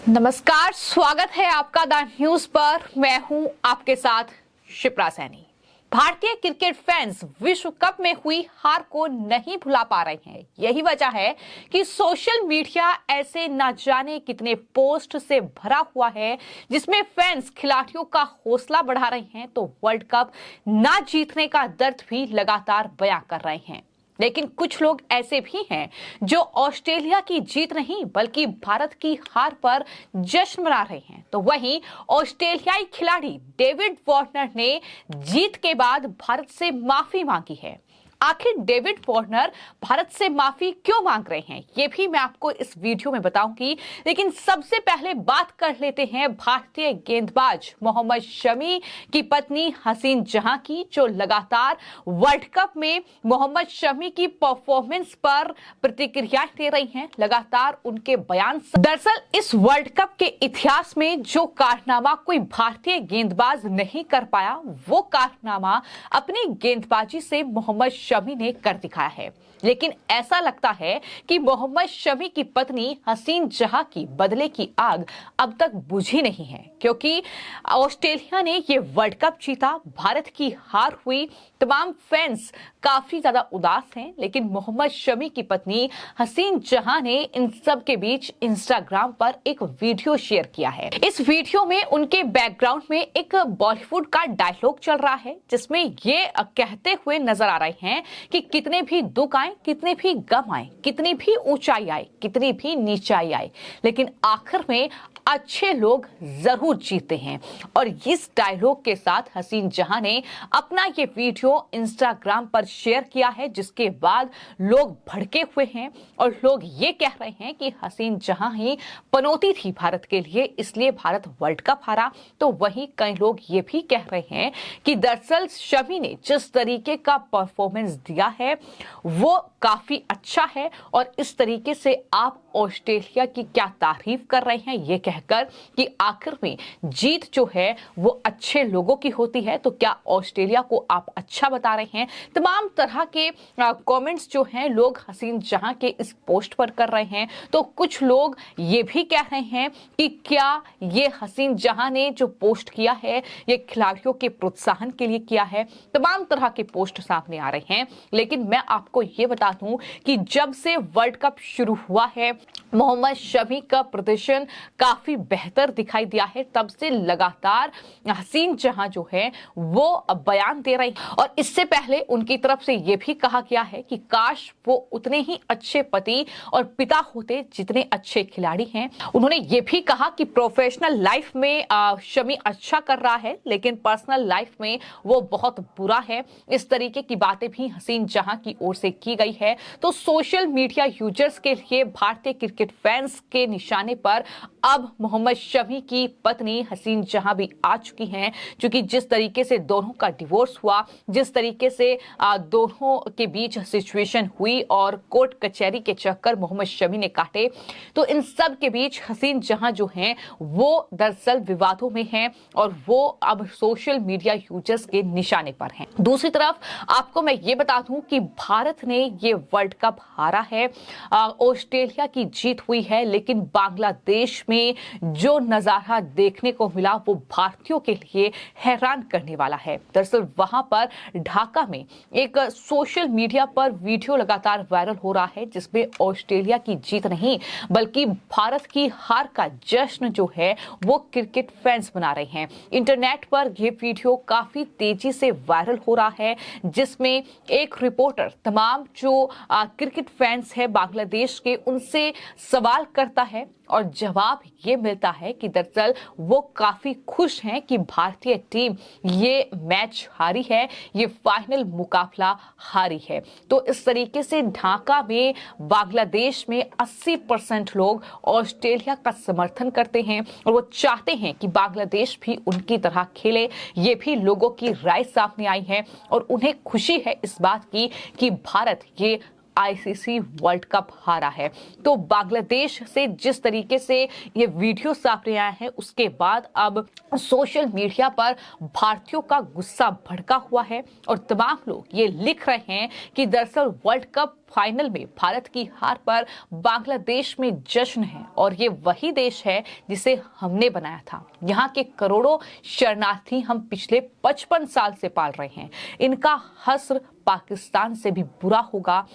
नमस्कार, स्वागत है आपका द न्यूज पर। मैं हूं आपके साथ शिप्रा सैनी। भारतीय क्रिकेट फैंस विश्व कप में हुई हार को नहीं भुला पा रहे हैं। यही वजह है कि सोशल मीडिया ऐसे न जाने कितने पोस्ट से भरा हुआ है जिसमें फैंस खिलाड़ियों का हौसला बढ़ा रहे हैं तो वर्ल्ड कप ना जीतने का दर्द भी लगातार बयां कर रहे हैं। लेकिन कुछ लोग ऐसे भी हैं जो ऑस्ट्रेलिया की जीत नहीं बल्कि भारत की हार पर जश्न मना रहे हैं। तो वहीं ऑस्ट्रेलियाई खिलाड़ी डेविड वार्नर ने जीत के बाद भारत से माफी मांगी है। आखिर डेविड वार्नर भारत से माफी क्यों मांग रहे हैं, ये भी मैं आपको इस वीडियो में बताऊंगी। लेकिन सबसे पहले बात कर लेते हैं भारतीय गेंदबाज मोहम्मद शमी की पत्नी हसीन जहां की, जो लगातार वर्ल्ड कप में मोहम्मद शमी की परफॉर्मेंस पर प्रतिक्रियाएं दे रही हैं। लगातार उनके बयान, दरअसल इस वर्ल्ड कप के इतिहास में जो कारनामा कोई भारतीय गेंदबाज नहीं कर पाया, वो कारनामा अपनी गेंदबाजी से मोहम्मद शमी ने कर दिखाया है। लेकिन ऐसा लगता है कि मोहम्मद शमी की पत्नी हसीन जहां की बदले की आग अब तक बुझी नहीं है, क्योंकि ऑस्ट्रेलिया ने ये वर्ल्ड कप जीता, भारत की हार हुई, तमाम फैंस काफी ज्यादा उदास हैं। लेकिन मोहम्मद शमी की पत्नी हसीन जहां ने इन सब के बीच इंस्टाग्राम पर एक वीडियो शेयर किया है। इस वीडियो में उनके बैकग्राउंड में एक बॉलीवुड का डायलॉग चल रहा है जिसमें ये कहते हुए नजर आ रहे हैं कि कितने भी दुख आए, कितने भी गम आए, कितनी भी ऊंचाई आए, कितनी भी नीचाई आए, लेकिन आखिर में अच्छे लोग जरूर जीते हैं। और इस डायलॉग के साथ हसीन जहां ने अपना ये वीडियो इंस्टाग्राम पर शेयर किया है, जिसके बाद लोग भड़के हुए हैं और लोग ये कह रहे हैं कि हसीन जहां ही पनौती थी भारत के लिए, इसलिए भारत वर्ल्ड कप हारा। तो वहीं कई लोग ये भी कह रहे हैं कि दरअसल शमी ने जिस तरीके का परफॉर्मेंस दिया है वो काफी अच्छा है और इस तरीके से आप ऑस्ट्रेलिया की क्या तारीफ कर रहे हैं, ये कहकर कि आखिर में जीत जो है वो अच्छे लोगों की होती है, तो क्या ऑस्ट्रेलिया को आप अच्छा बता रहे हैं। तमाम तरह के कमेंट्स जो हैं लोग हसीन जहां के इस पोस्ट पर कर रहे हैं। तो कुछ लोग ये भी कह रहे हैं कि क्या ये हसीन जहां ने जो पोस्ट किया है ये खिलाड़ियों के प्रोत्साहन के लिए किया है। तमाम तरह के पोस्ट सामने आ रहे हैं। लेकिन मैं आपको ये बता दूं कि जब से वर्ल्ड कप शुरू हुआ है मोहम्मद शमी का प्रदर्शन काफी बेहतर दिखाई दिया है। तब से लगातार हसीन जहां जो है वो बयान दे रही और इससे पहले उनकी तरफ से ये भी कहा गया है कि काश वो उतने ही अच्छे पति और पिता होते जितने अच्छे खिलाड़ी हैं। उन्होंने ये भी कहा कि प्रोफेशनल लाइफ में शमी अच्छा कर रहा है लेकिन पर्सनल लाइफ में वो बहुत बुरा है। इस तरीके की बातें भी हसीन जहां की ओर से की गई है। तो सोशल मीडिया यूजर्स के लिए भारतीय क्रिकेट फैंस के निशाने पर अब मोहम्मद शमी की पत्नी हसीन जहां भी आ चुकी हैं, क्योंकि जिस तरीके से दोनों का डिवोर्स हुआ, जिस तरीके से दोनों के बीच सिचुएशन हुई और कोर्ट कचहरी के चक्कर मोहम्मद शमी ने काटे, तो इन सब के बीच हसीन जहां जो हैं वो दरअसल विवादों में हैं और वो अब सोशल मीडिया यूजर्स के निशाने पर हैं। दूसरी तरफ आपको मैं ये बता दूं कि भारत ने ये वर्ल्ड कप हारा है, ऑस्ट्रेलिया की जीत हुई है, लेकिन बांग्लादेश में जो नजारा देखने को मिला वो भारतीयों के लिए हैरान करने वाला है। दरअसल वहां पर ढाका में एक सोशल मीडिया पर वीडियो लगातार वायरल हो रहा है जिसमें ऑस्ट्रेलिया की जीत नहीं बल्कि भारत की हार का जश्न जो है वो क्रिकेट फैंस मना रहे हैं। इंटरनेट पर यह वीडियो काफी तेजी से वायरल हो रहा है जिसमें एक रिपोर्टर तमाम जो क्रिकेट फैंस है बांग्लादेश के उनसे सवाल करता है और जवाब ये मिलता है कि दरअसल वो काफी खुश हैं कि भारतीय टीम ये मैच हारी है, ये फाइनल मुकाबला हारी है। तो इस तरीके से ढाका में बांग्लादेश में 80% लोग ऑस्ट्रेलिया का समर्थन करते हैं और वो चाहते हैं कि बांग्लादेश भी उनकी तरह खेले। ये भी लोगों की राय सामने आई है और उन्हें खुशी है इस बात की कि भारत ये आईसीसी वर्ल्ड कप हारा है। तो बांग्लादेश से जिस तरीके से ये वीडियो सामने आया है, उसके बाद अब सोशल मीडिया पर भारतीयों का गुस्सा भड़का हुआ है और तमाम लोग ये लिख रहे हैं कि दरअसल वर्ल्ड कप फाइनल में भारत की हार पर बांग्लादेश में जश्न है और ये वही देश है जिसे हमने बनाया था। यहाँ के करोड़ों शरणार्थी हम पिछले 55 साल से पाल रहे हैं, इनका हश्र पाकिस्तान से भी बुरा होगा।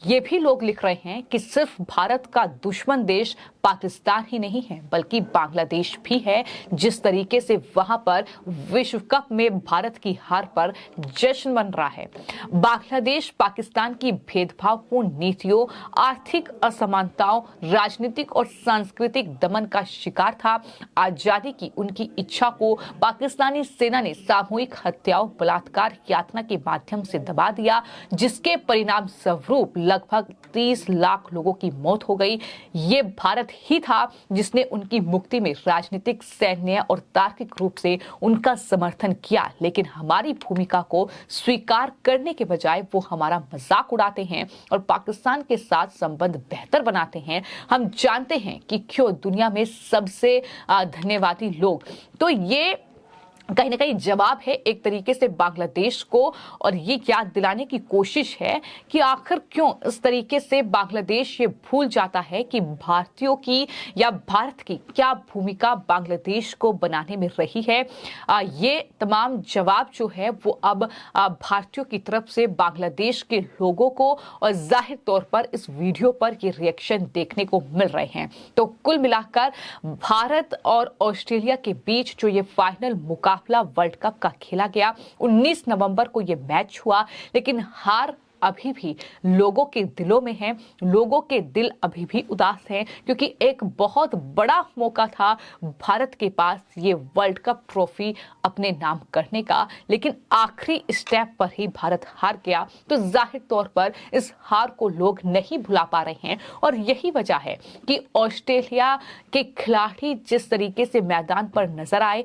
ये भी लोग लिख रहे हैं कि सिर्फ भारत का दुश्मन देश पाकिस्तान ही नहीं है बल्कि बांग्लादेश भी है। जिस तरीके से वहां पर विश्व कप में भारत की हार पर जश्न मन रहा है, बांग्लादेश पाकिस्तान की भेदभावपूर्ण नीतियों, आर्थिक असमानताओं, राजनीतिक और सांस्कृतिक दमन का शिकार था। आजादी की उनकी इच्छा को पाकिस्तानी सेना ने सामूहिक हत्याओं, बलात्कार, यातना के माध्यम से दबा दिया, जिसके परिणाम स्वरूप लगभग 30 लाख लोगों की मौत हो गई। ये भारत ही था जिसने उनकी मुक्ति में राजनीतिक, सैन्य और तार्किक रूप से उनका समर्थन किया, लेकिन हमारी भूमिका को स्वीकार करने के बजाय वो हमारा मजाक उड़ाते हैं और पाकिस्तान के साथ संबंध बेहतर बनाते हैं। हम जानते हैं कि क्यों दुनिया में सबसे धन्यवादी लोग। तो ये कहीं ना कहीं जवाब है एक तरीके से बांग्लादेश को, और ये याद दिलाने की कोशिश है कि आखिर क्यों इस तरीके से बांग्लादेश ये भूल जाता है कि भारतीयों की या भारत की क्या भूमिका बांग्लादेश को बनाने में रही है। ये तमाम जवाब जो है वो अब भारतीयों की तरफ से बांग्लादेश के लोगों को और जाहिर तौर पर इस वीडियो पर ये रिएक्शन देखने को मिल रहे हैं। तो कुल मिलाकर भारत और ऑस्ट्रेलिया के बीच जो ये फाइनल मुकाबला वर्ल्ड कप का खेला गया, 19 नवंबर को ये मैच हुआ, लेकिन हार अभी भी लोगों के दिलों में है। लोगों के दिल अभी भी उदास हैं क्योंकि एक बहुत बड़ा मौका था भारत के पास ये वर्ल्ड कप ट्रॉफी अपने नाम करने का, लेकिन आखिरी स्टेप पर ही भारत हार गया। तो जाहिर तौर पर इस हार को लोग नहीं भुला पा रहे हैं और यही वजह है कि ऑस्ट्रेलिया के खिलाड़ी जिस तरीके से मैदान पर नजर आए,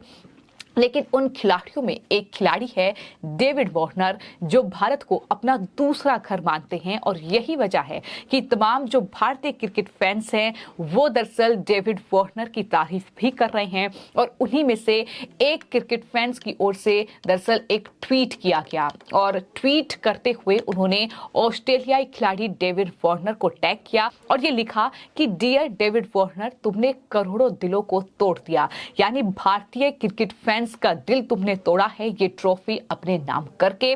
लेकिन उन खिलाड़ियों में एक खिलाड़ी है डेविड वार्नर, जो भारत को अपना दूसरा घर मानते हैं और यही वजह है कि तमाम जो भारतीय क्रिकेट फैंस हैं वो दरअसल डेविड वार्नर की तारीफ भी कर रहे हैं। और उन्हीं में से एक क्रिकेट फैंस की ओर से दरअसल एक ट्वीट किया गया और ट्वीट करते हुए उन्होंने ऑस्ट्रेलियाई खिलाड़ी डेविड वार्नर को टैग किया और ये लिखा कि डियर डेविड वार्नर, तुमने करोड़ों दिलों को तोड़ दिया, यानी भारतीय क्रिकेट फैंस का दिल तुमने तोड़ा है ये ट्रॉफी अपने नाम करके।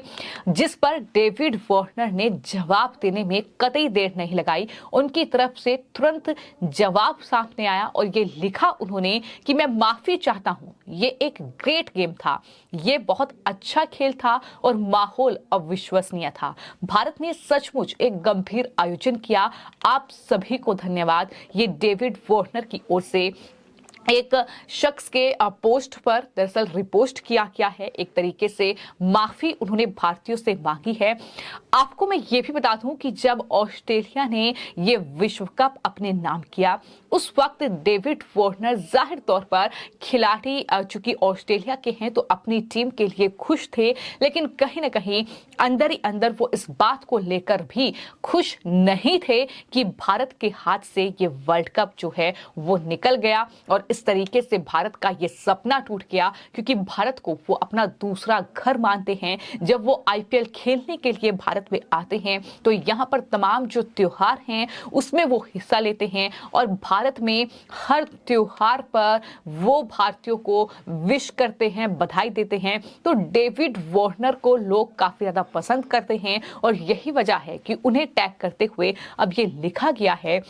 जिस पर डेविड वार्नर ने जवाब देने में कतई देर नहीं लगाई, उनकी तरफ से तुरंत जवाब सामने आया और ये लिखा उन्होंने कि मैं माफी चाहता हूं, ये एक ग्रेट गेम था, ये बहुत अच्छा खेल था और माहौल अविश्वसनीय था। भारत ने सचमुच एक गंभीर आयोजन किया, आप सभी को धन्यवाद। ये डेविड वार्नर की ओर से एक शख्स के पोस्ट पर दरअसल रिपोस्ट किया गया है। एक तरीके से माफी उन्होंने भारतीयों से मांगी है। आपको मैं ये भी बता दूं कि जब ऑस्ट्रेलिया ने ये विश्व कप अपने नाम किया, उस वक्त डेविड वार्नर जाहिर तौर पर खिलाड़ी चूंकि ऑस्ट्रेलिया के हैं तो अपनी टीम के लिए खुश थे, लेकिन कहीं ना कहीं अंदर ही अंदर वो इस बात को लेकर भी खुश नहीं थे कि भारत के हाथ से ये वर्ल्ड कप जो है वो निकल गया और इस तरीके से भारत का ये सपना टूट गया, क्योंकि भारत को वो अपना दूसरा घर मानते हैं। जब वो आईपीएल खेलने के लिए भारत में आते हैं तो यहाँ पर तमाम जो त्योहार हैं उसमें वो हिस्सा लेते हैं और भारत में हर त्योहार पर वो भारतीयों को विश करते हैं, बधाई देते हैं। तो डेविड वार्नर को लोग काफी ज्यादा पसंद करते हैं और यही वजह है कि उन्हें टैग करते हुए अब ये लिखा गया है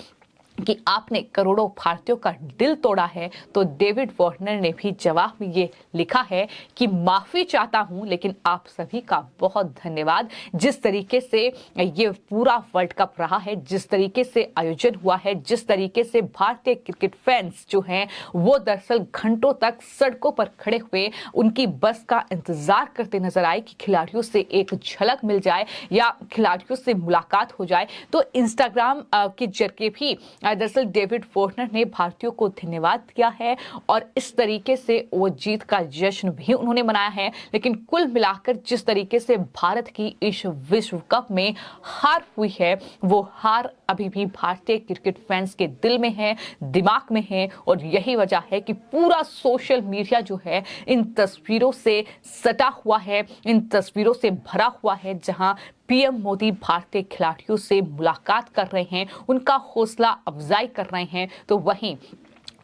कि आपने करोड़ों भारतीयों का दिल तोड़ा है। तो डेविड वार्नर ने भी जवाब में ये लिखा है कि माफी चाहता हूं, लेकिन आप सभी का बहुत धन्यवाद। जिस तरीके से ये पूरा वर्ल्ड कप रहा है, जिस तरीके से आयोजन हुआ है, जिस तरीके से भारतीय क्रिकेट फैंस जो हैं वो दरअसल घंटों तक सड़कों पर खड़े हुए उनकी बस का इंतजार करते नजर आए कि खिलाड़ियों से एक झलक मिल जाए या खिलाड़ियों से मुलाकात हो जाए। तो इंस्टाग्राम के जरिए भी दरअसल डेविड वॉर्नर ने भारतीयों को धन्यवाद दिया है और इस तरीके से वो जीत का जश्न भी उन्होंने मनाया है। लेकिन कुल मिलाकर जिस तरीके से भारत की इस विश्व कप में हार हुई है, वो हार अभी भी भारतीय क्रिकेट फैंस के दिल में है, दिमाग में है, और यही वजह है कि पूरा सोशल मीडिया जो है इन तस्वीरों से सटा हुआ है, इन तस्वीरों से भरा हुआ है, जहां पीएम मोदी भारतीय खिलाड़ियों से मुलाकात कर रहे हैं, उनका हौसला अफजाई कर रहे हैं। तो वहीं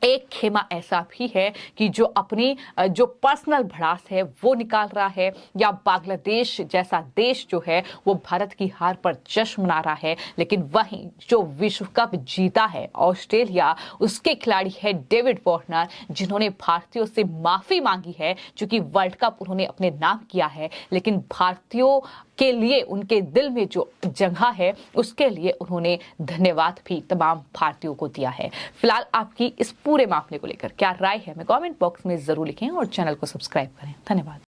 एक खेमा ऐसा भी है कि जो अपनी जो पर्सनल भड़ास है वो निकाल रहा है, या बांग्लादेश जैसा देश जो है वो भारत की हार पर जश्न मना रहा है। लेकिन वहीं जो विश्व कप जीता है ऑस्ट्रेलिया, उसके खिलाड़ी है डेविड वॉर्नर, जिन्होंने भारतीयों से माफी मांगी है, क्योंकि वर्ल्ड कप उन्होंने अपने नाम किया है, लेकिन भारतीयों के लिए उनके दिल में जो जगह है उसके लिए उन्होंने धन्यवाद भी तमाम भारतीयों को दिया है। फिलहाल आपकी इस पूरे मामले को लेकर क्या राय है, हमें कमेंट बॉक्स में जरूर लिखें और चैनल को सब्सक्राइब करें। धन्यवाद।